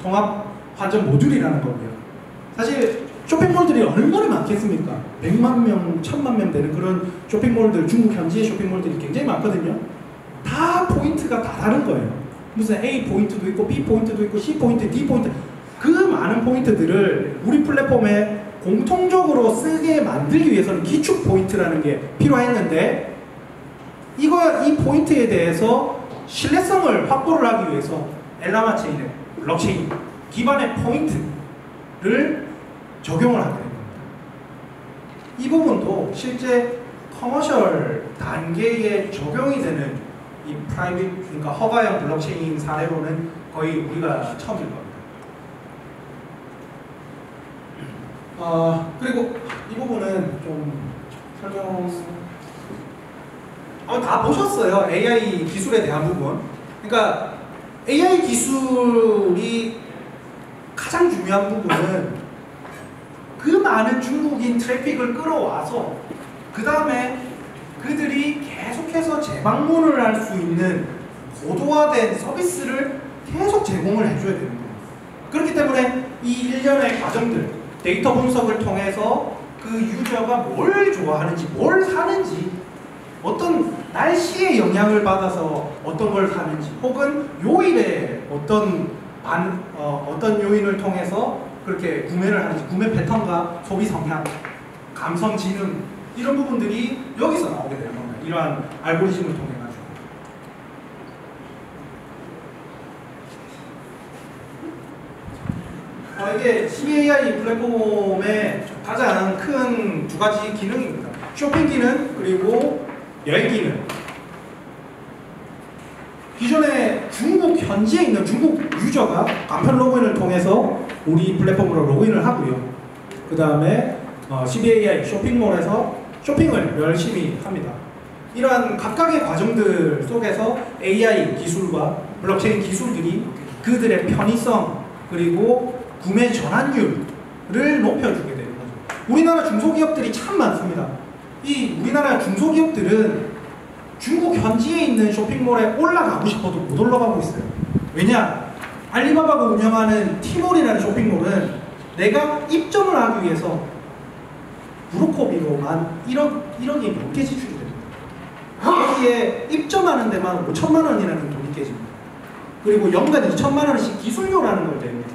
통합 환전 모듈이라는 거고요. 사실 쇼핑몰들이 얼마나 많겠습니까? 100만 명, 1000만 명 되는 그런 쇼핑몰들, 중국 현지의 쇼핑몰들이 굉장히 많거든요. 다 포인트가 다 다른 거예요. 무슨 A 포인트도 있고 B 포인트도 있고 C 포인트, D 포인트, 그 많은 포인트들을 우리 플랫폼에 공통적으로 쓰게 만들기 위해서는 기축 포인트라는 게 필요했는데, 이 포인트에 대해서 신뢰성을 확보를 하기 위해서 엘라마 체인의 블록체인 기반의 포인트를 적용을 하게 됩니다. 이 부분도 실제 커머셜 단계에 적용이 되는 이 프라이빗, 그러니까 허가형 블록체인 사례로는 거의 우리가 처음일 겁니다. 그리고 이 부분은 좀 다 보셨어요. AI 기술에 대한 부분. 그러니까 AI 기술이 가장 중요한 부분은 그 많은 중국인 트래픽을 끌어와서 그 다음에 그들이 계속해서 재방문을 할 수 있는 고도화된 서비스를 계속 제공을 해줘야 되는 거예요. 그렇기 때문에 이 일련의 과정들, 데이터 분석을 통해서 그 유저가 뭘 좋아하는지, 뭘 사는지, 어떤 날씨에 영향을 받아서 어떤 걸 사는지, 혹은 요일에 어떤 요인을 통해서 그렇게 구매를 하는지, 구매 패턴과 소비 성향, 감성 지능, 이런 부분들이 여기서 나오게 되는 겁니다. 이러한 알고리즘을 통해 가지고. 이게 CBAI 플랫폼의 가장 큰 두 가지 기능입니다. 쇼핑 기능, 그리고 여행 기능. 기존에 중국 현지에 있는 중국 유저가 간편 로그인을 통해서 우리 플랫폼으로 로그인을 하고요. 그 다음에 CBAI 쇼핑몰에서 쇼핑을 열심히 합니다. 이러한 각각의 과정들 속에서 AI 기술과 블록체인 기술들이 그들의 편의성, 그리고 구매 전환율을 높여주게 되는 거죠. 우리나라 중소기업들이 참 많습니다. 이 우리나라 중소기업들은 중국 현지에 있는 쇼핑몰에 올라가고 싶어도 못 올라가고 있어요. 왜냐? 알리바바가 운영하는 티몰이라는 쇼핑몰은 내가 입점을 하기 위해서 브로커비로만 1억이 넘게 지출이 됩니다. 거기에 입점하는 데만 5천만 원이라는 돈이 깨집니다. 그리고 연간 2천만 원씩 기술료라는 걸 냅니다.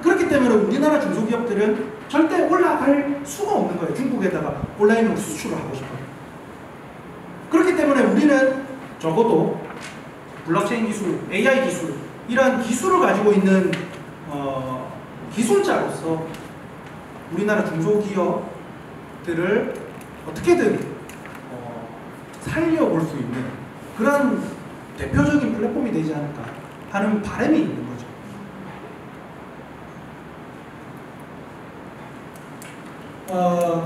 그렇기 때문에 우리나라 중소기업들은 절대 올라갈 수가 없는 거예요. 중국에다가 온라인으로 수출을 하고 싶어요. 그렇기 때문에 우리는 적어도 블록체인 기술, AI 기술, 이러한 기술을 가지고 있는 기술자로서 우리나라 중소기업들을 어떻게든 살려볼 수 있는 그런 대표적인 플랫폼이 되지 않을까 하는 바람이 있는 거죠.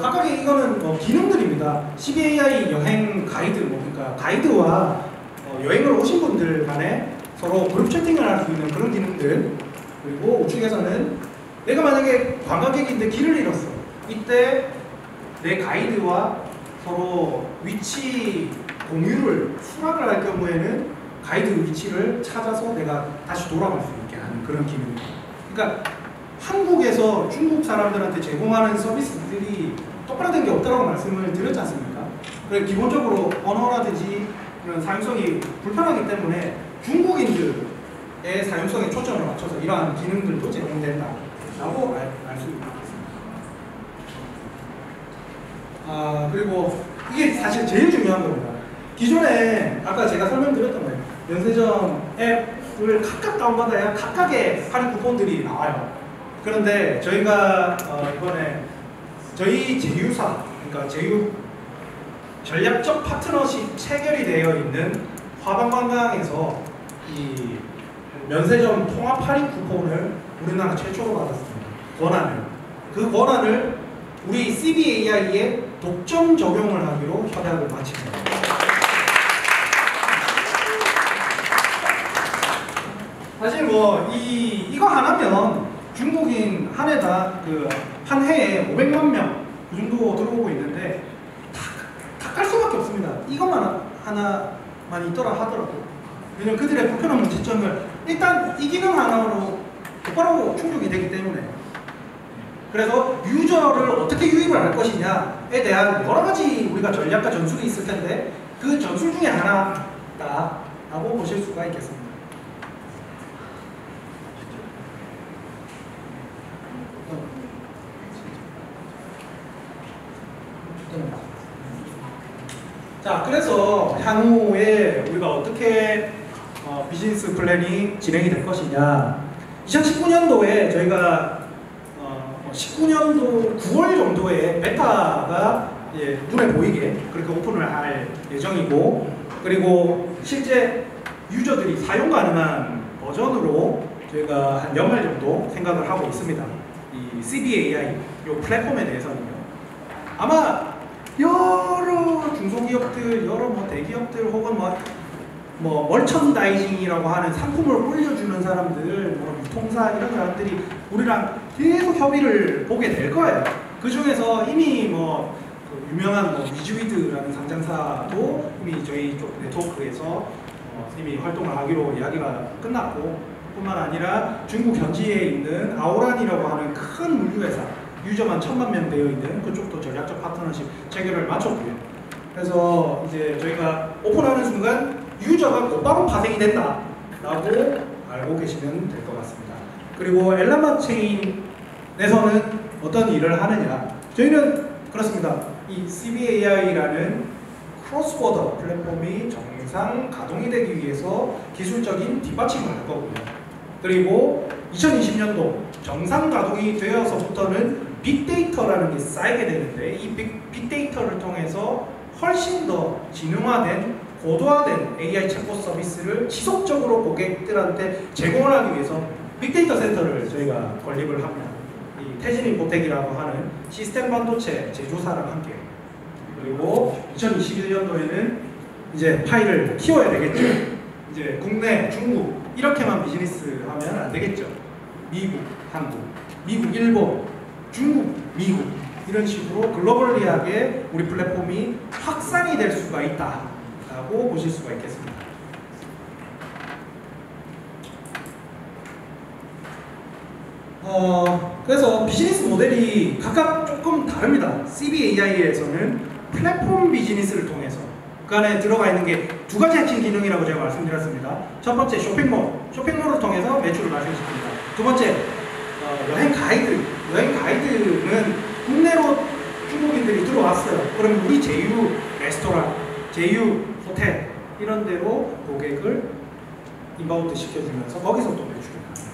각각의 이거는 기능들입니다. CBAI 여행 가이드, 그러니까 가이드와 여행을 오신 분들 간에 서로 그룹 채팅을 할 수 있는 그런 기능들. 그리고 우측에서는 내가 만약에 관광객인데 길을 잃었어. 이때 내 가이드와 서로 위치 공유를 수락을 할 경우에는 가이드 위치를 찾아서 내가 다시 돌아갈 수 있게 하는 그런 기능입니다. 그러니까 한국에서 중국 사람들한테 제공하는 서비스들이 똑바로 된 게 없다고 말씀을 드렸지 않습니까? 그래서 기본적으로 언어라든지 그런 사용성이 불편하기 때문에 중국인들의 사용성에 초점을 맞춰서 이러한 기능들도 제공된다라고 알 수 있습니다. 그리고 이게 사실 제일 중요한 겁니다. 기존에 아까 제가 설명드렸던 거예요. 면세점 앱을 각각 다운받아야 각각의 할인 쿠폰들이 나와요. 그런데 저희가 이번에 저희 제휴사, 그러니까 제휴 전략적 파트너십 체결이 되어 있는 화방관광에서 이 면세점 통합 할인 쿠폰을 우리나라 최초로 받았습니다. 그 권한을 우리 CBAI에 독점 적용을 하기로 협약을 마칩니다. 사실 이거 하나면 중국인 한 해에 500만 명 그 정도 들어오고 있는데 다 깔 수밖에 없습니다. 이것만 하나만 있더라 하더라도. 왜냐면 그들의 불편한 문제점을 일단 이 기능 하나로 중심적이 되기 때문에. 그래서 유저를 어떻게 유입을 할 것이냐에 대한 여러 가지 우리가 전략과 전술이 있을 텐데 그 전술 중에 하나다라고 보실 수가 있겠습니다. 자, 그래서 향후에 우리가 어떻게 비즈니스 플랜이 진행이 될 것이냐. 2019년도에 저희가 19년도 9월 정도에 베타가 눈에 보이게 그렇게 오픈을 할 예정이고, 그리고 실제 유저들이 사용 가능한 버전으로 저희가 한 연말 정도 생각을 하고 있습니다. 이 CBAI 이 플랫폼에 대해서는요. 아마 여러 중소기업들, 여러 대기업들 혹은 멀천다이징이라고 하는 상품을 올려주는 사람들, 유통사 이런 사람들이 우리랑 계속 협의를 보게 될 거예요. 그 중에서 이미 그 유명한 위즈위드라는 상장사도 이미 저희 쪽 네트워크에서 이미 활동을 하기로 이야기가 끝났고, 뿐만 아니라 중국 현지에 있는 아오란이라고 하는 큰 물류회사, 유저만 1000만 명 되어 있는 그쪽도 전략적 파트너십 체결을 마쳤고요. 그래서 이제 저희가 오픈하는 순간 유저가 곧바로 파생이 된다라고 알고 계시면 될 것 같습니다. 그리고 엘라마 체인에서는 어떤 일을 하느냐? 저희는 그렇습니다. 이 CBAI라는 크로스보더 플랫폼이 정상 가동이 되기 위해서 기술적인 뒷받침을 할 거고요. 그리고 2020년도 정상 가동이 되어서부터는 빅데이터라는 게 쌓이게 되는데, 이 빅데이터를 통해서 훨씬 더 지능화된 고도화된 AI 챗봇 서비스를 지속적으로 고객들한테 제공을 하기 위해서 빅데이터 센터를 저희가 건립을 합니다. 이 태진인포텍이라고 하는 시스템 반도체 제조사랑 함께. 그리고 2021년도에는 이제 파일을 키워야 되겠죠. 이제 국내, 중국 이렇게만 비즈니스 하면 안 되겠죠. 미국, 한국, 미국, 일본, 중국, 미국 이런 식으로 글로벌리하게 우리 플랫폼이 확산이 될 수가 있다라고 보실 수가 있겠습니다. 그래서 비즈니스 모델이 각각 조금 다릅니다. CBAI에서는 플랫폼 비즈니스를 통해서 그 안에 들어가 있는 게 두 가지 핵심 기능이라고 제가 말씀드렸습니다. 첫 번째 쇼핑몰을 통해서 매출을 발생시킵니다. 두 번째 여행 가이드는 국내로 중국인들이 들어왔어요. 그럼 우리 제휴 레스토랑, 제휴 호텔 이런 데로 고객을 인바운드 시켜주면서 거기서 또 매출을 합니다.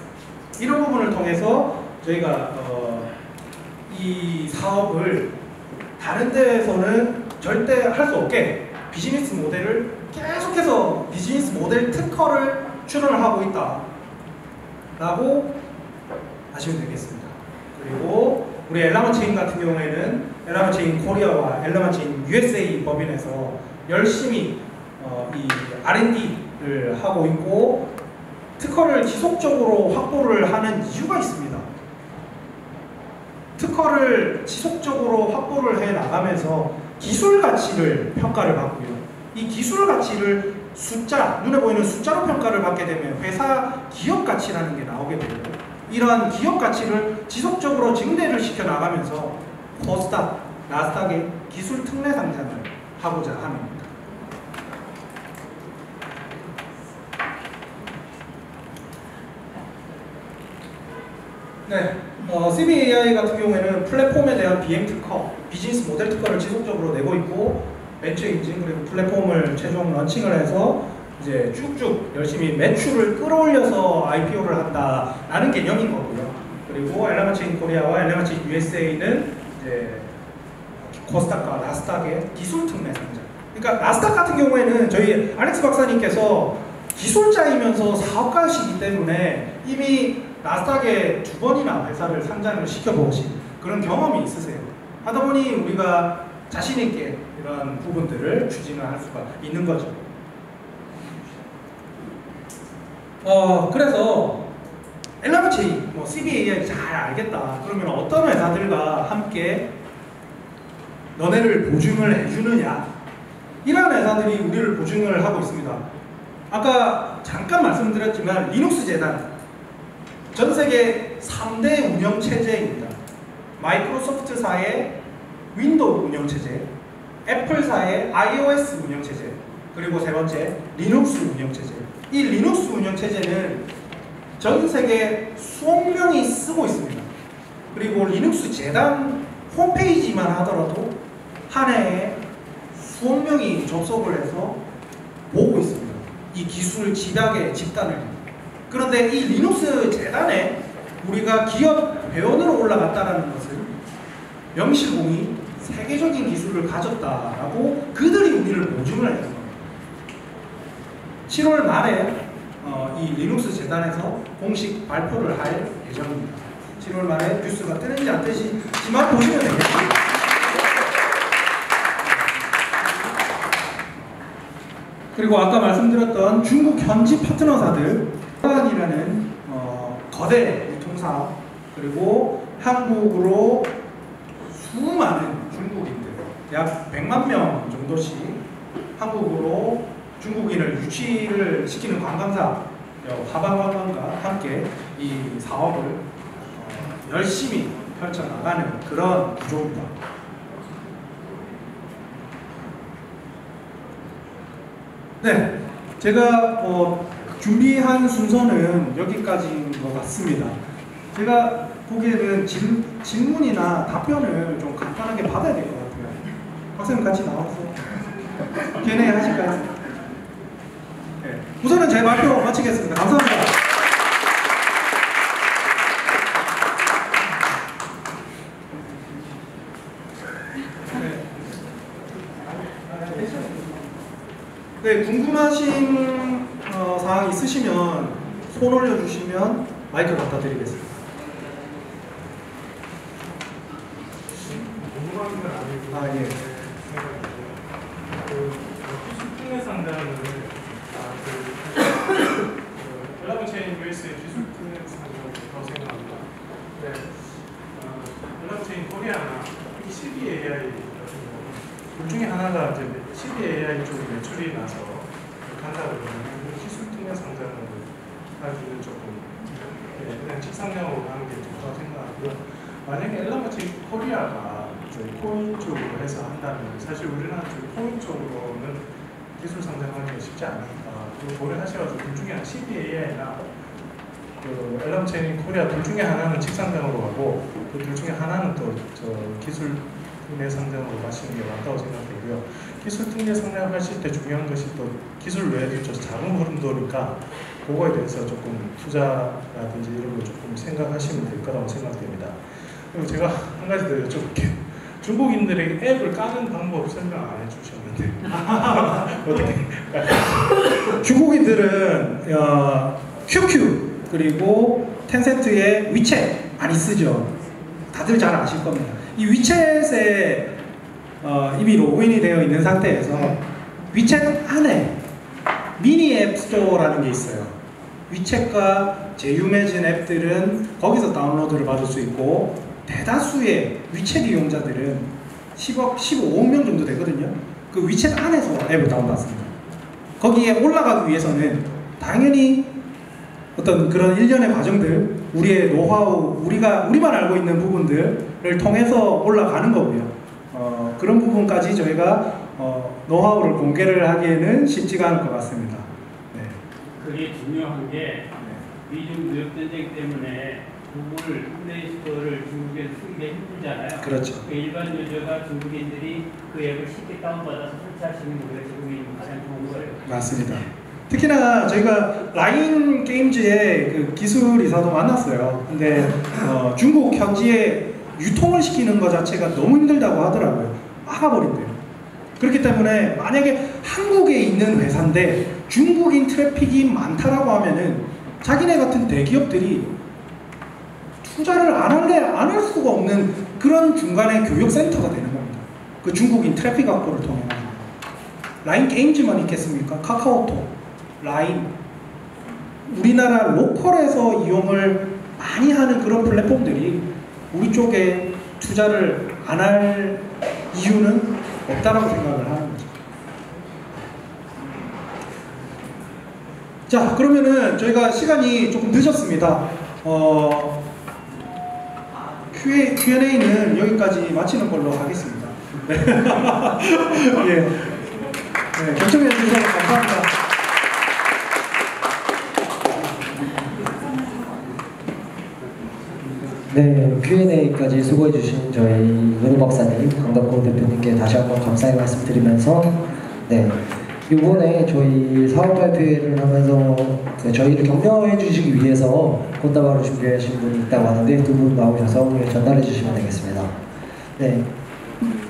이런 부분을 통해서 저희가 이 사업을 다른 데에서는 절대 할 수 없게 비즈니스 모델을 계속해서 비즈니스 모델 특허를 출원을 하고 있다 라고 아시면 되겠습니다. 그리고 우리 엘라마 체인 같은 경우에는 엘라마 체인 코리아와 엘라마 체인 USA 법인에서 열심히 이 R&D를 하고 있고 특허를 지속적으로 확보를 하는 이유가 있습니다. 특허를 지속적으로 확보를 해 나가면서 기술 가치를 평가를 받고요. 이 기술 가치를 숫자, 눈에 보이는 숫자로 평가를 받게 되면 회사 기업 가치라는 게 나오게 되고, 이러한 기업 가치를 지속적으로 증대를 시켜 나가면서 코스닥, 나스닥의 기술 특례 상장을 하고자 합니다. 네, CBAI 같은 경우에는 플랫폼에 대한 비행 특허, 비즈니스 모델 특허를 지속적으로 내고 있고, 매출 인증 그리고 플랫폼을 최종 런칭을 해서 이제 쭉쭉 열심히 매출을 끌어올려서 IPO를 한다라는 개념인 거고요. 그리고 엘라마 체인 코리아와 엘라마 체인 USA는 이제 코스닥과 나스닥의 기술 특례 상장. 그러니까 나스닥 같은 경우에는 저희 알렉스 박사님께서 기술자이면서 사업가시기 때문에 이미 나스닥에 2번이나 회사를 상장을 시켜보신 그런 경험이 있으세요. 하다 보니 우리가 자신있게 이런 부분들을 추진을 할 수가 있는 거죠. 그래서 엘라마 체인, CBAI 잘 알겠다. 그러면 어떤 회사들과 함께 너네를 보증을 해주느냐. 이런 회사들이 우리를 보증을 하고 있습니다. 아까 잠깐 말씀드렸지만 리눅스 재단 전 세계 3대 운영체제입니다. 마이크로소프트사의 윈도우 운영체제, 애플사의 iOS 운영체제, 그리고 세 번째 리눅스 운영체제. 이 리눅스 운영체제는 전 세계 수억 명이 쓰고 있습니다. 그리고 리눅스 재단 홈페이지만 하더라도 한 해에 수억 명이 접속을 해서 보고 있습니다. 이 기술 집약의 집단을. 그런데 이 리눅스 재단에 우리가 기업 회원으로 올라갔다는 것은 명실공히 세계적인 기술을 가졌다라고 그들이 우리를 보증을 해서 7월 말에 이 리눅스 재단에서 공식 발표를 할 예정입니다. 7월 말에 뉴스가 뜨는지 안 뜨는지만 보시면 되겠습니다. 그리고 아까 말씀드렸던 중국 현지 파트너사들, 이라는 거대 유통사, 그리고 한국으로 수많은 중국인들, 약 100만 명 정도씩 한국으로 중국인을 유치를 시키는 관광사 화방관광과 함께 이 사업을 열심히 펼쳐나가는 그런 구조입니다. 네, 제가 준비한 순서는 여기까지인 것 같습니다. 제가 보기에는 질문이나 답변을 좀 간단하게 받아야 될 것 같아요. 박사님 같이 나와서 Q&A 하실까요? 네. 우선은 제 발표 마치겠습니다. 감사합니다. 네, 궁금하신 사항 있으시면 손 올려주시면 마이크 갖다 드리겠습니다. 궁금한 건 아니고, 예. 기술 특례 상담을 블록체인 US의 기술 특례 상담으로 생각합니다. 네, 블록체인 코리아나 특히 12AI 같은 경우 둘 중에 하나가 이제 12AI 쪽에 매출이 나서 간다고 그러면 기술 특례 상담을 하기는 조금 그냥 직상량으로 가는 게 좋다고 생각하고요. 만약에 엘라마치 코리아가 코인 쪽으로 해서 한다면 사실 우리나라 쪽 코인 쪽으로는 기술 상장하기가 쉽지 않으니까 고려하셔가지고 둘 중에 하나 CBAI나 그 엘라마치 코리아 둘 중에 하나는 직상장으로 가고 그 둘 중에 하나는 또 기술 특례 상장으로 가시는 게 맞다고 생각되고요. 기술 특례 상장하실 때 중요한 것이 또 기술 외에도 좀 작은 흐름도니까 그거에 대해서 조금 투자라든지 이런 거 조금 생각하시면 될 거라고 생각됩니다. 그리고 제가 한 가지 더 여쭤볼게요. 중국인들에게 앱을 까는 방법 설명 안 해주셨는데 어떻게? 중국인들은 QQ 그리고 텐센트의 위챗 많이 쓰죠. 다들 잘 아실 겁니다. 이 위챗에 이미 로그인이 되어 있는 상태에서 위챗 안에 미니 앱 스토어라는 게 있어요. 위챗과 제휴맺은 앱들은 거기서 다운로드를 받을 수 있고 대다수의 위챗 이용자들은 15억 명 정도 되거든요. 그 위챗 안에서 앱을 다운받습니다. 거기에 올라가기 위해서는 당연히 어떤 그런 일련의 과정들, 우리의 노하우, 우리만 알고 있는 부분들을 통해서 올라가는 거고요. 그런 부분까지 저희가 노하우를 공개를 하기에는 쉽지가 않을 것 같습니다. 네. 그게 중요한 게 미중 무역 전쟁 때문에 구글 플레이스토어를 중국에서 쓰기가 힘들잖아요. 그렇죠. 그 일반 유저가 중국인들이 그 앱을 쉽게 다운받아서 설치할 수 있는 게 지금 가장 좋은 거예요. 맞습니다. 특히나 저희가 라인 게임즈의 그 기술 이사도 만났어요. 근데 중국 현지에 유통을 시키는 것 자체가 너무 힘들다고 하더라고요. 막아버린대요. 그렇기 때문에 만약에 한국에 있는 회사인데 중국인 트래픽이 많다라고 하면은 자기네 같은 대기업들이 투자를 안 할 수가 없는 그런 중간에 교육센터가 되는 겁니다. 그 중국인 트래픽 확보를 통해 라인 게임즈만 있겠습니까? 카카오톡, 라인, 우리나라 로컬에서 이용을 많이 하는 그런 플랫폼들이 우리 쪽에 투자를 안 할 이유는 없다라고 생각을 하는 거죠. 자, 그러면은 저희가 시간이 조금 늦었습니다. Q&A는 여기까지 마치는 걸로 하겠습니다. 네. 예. 네, 경청해 주셔서 감사합니다. 네, Q&A까지 수고해주신 저희 은우 박사님, 강덕호 대표님께 다시 한번 감사의 말씀드리면서, 네, 이번에 저희 사업 발표회를 하면서 저희를 격려해 주시기 위해서 꽃다발을 준비하신 분이 있다고 하는데 두 분 나오셔서 전달해 주시면 되겠습니다. 네,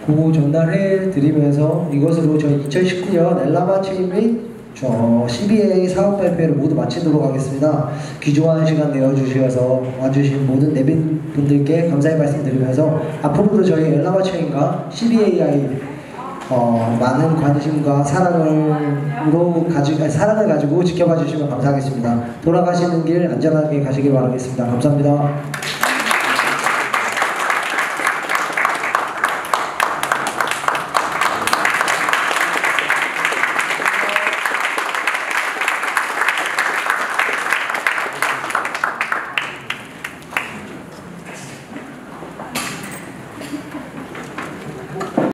그거 전달해 드리면서 이것으로 저희 2019년 엘라마 체인 및 CBA 사업 발표를 모두 마치도록 하겠습니다. 귀중한 시간 내어주셔서 와주신 모든 내빈 분들께 감사의 말씀드리면서 앞으로도 저희 엘라마 체인과 CBAI 많은 관심과 사랑을 가지고 지켜봐 주시면 감사하겠습니다. 돌아가시는 길 안전하게 가시길 바라겠습니다. 감사합니다.